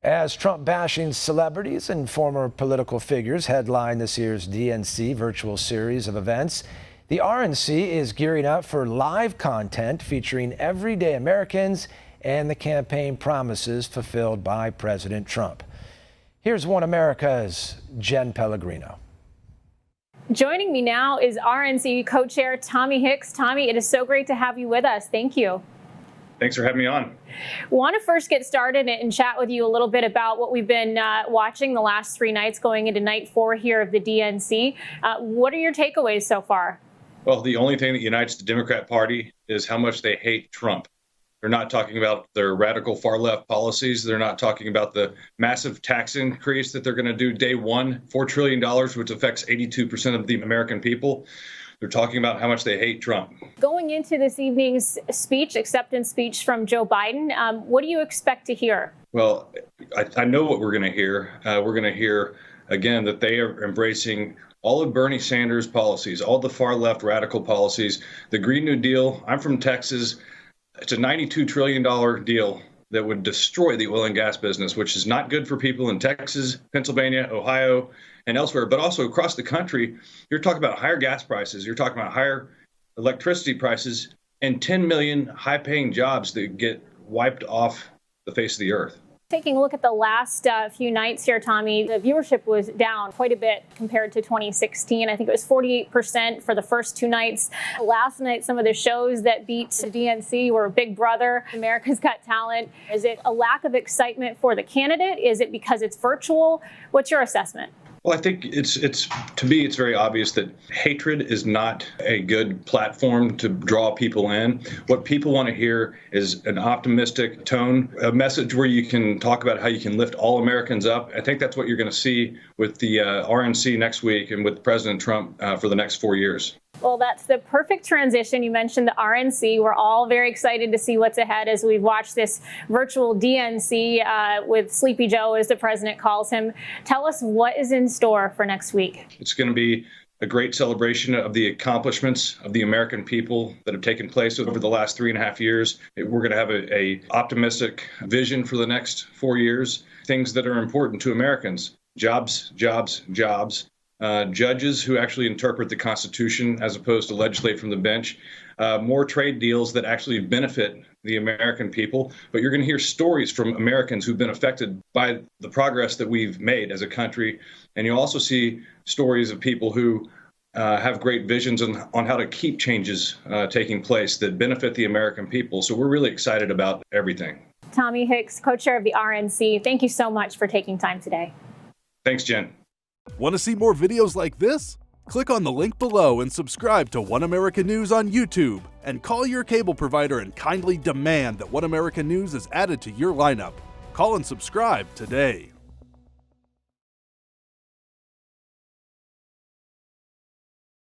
As Trump-bashing celebrities and former political figures headline this year's DNC virtual series of events, the RNC is gearing up for live content featuring everyday Americans and the campaign promises fulfilled by President Trump. Here's One America's Jenn Pellegrino. Joining me now is RNC Co-chair Tommy Hicks. Tommy, it is so great to have you with us. Thank you. Thanks for having me on. Want to first get started and chat with you a little bit about what we've been watching the last 3 nights going into night 4 here of the DNC. What are your takeaways so far? Well, the only thing that unites the Democrat Party is how much they hate Trump. They're not talking about their radical far-left policies. They're not talking about the massive tax increase that they're going to do day one, $4 trillion, which affects 82% of the American people. They're talking about how much they hate Trump. Going into this evening's acceptance speech from Joe Biden, what do you expect to hear? Well, I know what we're going to hear. We're going to hear, again, that they are embracing all of Bernie Sanders' policies, all the far-left radical policies, the Green New Deal. I'm from Texas. It's a $92 trillion deal that would destroy the oil and gas business, which is not good for people in Texas, Pennsylvania, Ohio, and elsewhere, but also across the country. You're talking about higher gas prices, you're talking about higher electricity prices, and 10 million high-paying jobs that get wiped off the face of the earth. Taking a look at the last few nights here, Tommy, the viewership was down quite a bit compared to 2016. I think it was 48% for the first 2 nights. Last night, some of the shows that beat the DNC were Big Brother, America's Got Talent. Is it a lack of excitement for the candidate? Is it because it's virtual? What's your assessment? Well, I think to me, it's very obvious that hatred is not a good platform to draw people in. What people want to hear is an optimistic tone, a message where you can talk about how you can lift all Americans up. I think that's what you're going to see with the RNC next week and with President Trump for the next 4 years. Well, that's the perfect transition. You mentioned the RNC. We're all very excited to see what's ahead as we've watched this virtual DNC with Sleepy Joe, as the president calls him. Tell us what is in store for next week. It's going to be a great celebration of the accomplishments of the American people that have taken place over the last 3.5 years. We're going to have a optimistic vision for the next 4 years, things that are important to Americans: jobs, jobs, jobs. Judges who actually interpret the Constitution as opposed to legislate from the bench, more trade deals that actually benefit the American people. But you're going to hear stories from Americans who've been affected by the progress that we've made as a country. And you'll also see stories of people who have great visions on how to keep changes taking place that benefit the American people. So we're really excited about everything. Tommy Hicks, co-chair of the RNC, thank you so much for taking time today. Thanks, Jen. Want to see more videos like this? Click on the link below and subscribe to One American News on YouTube, and call your cable provider and kindly demand that One American News is added to your lineup. Call and subscribe today.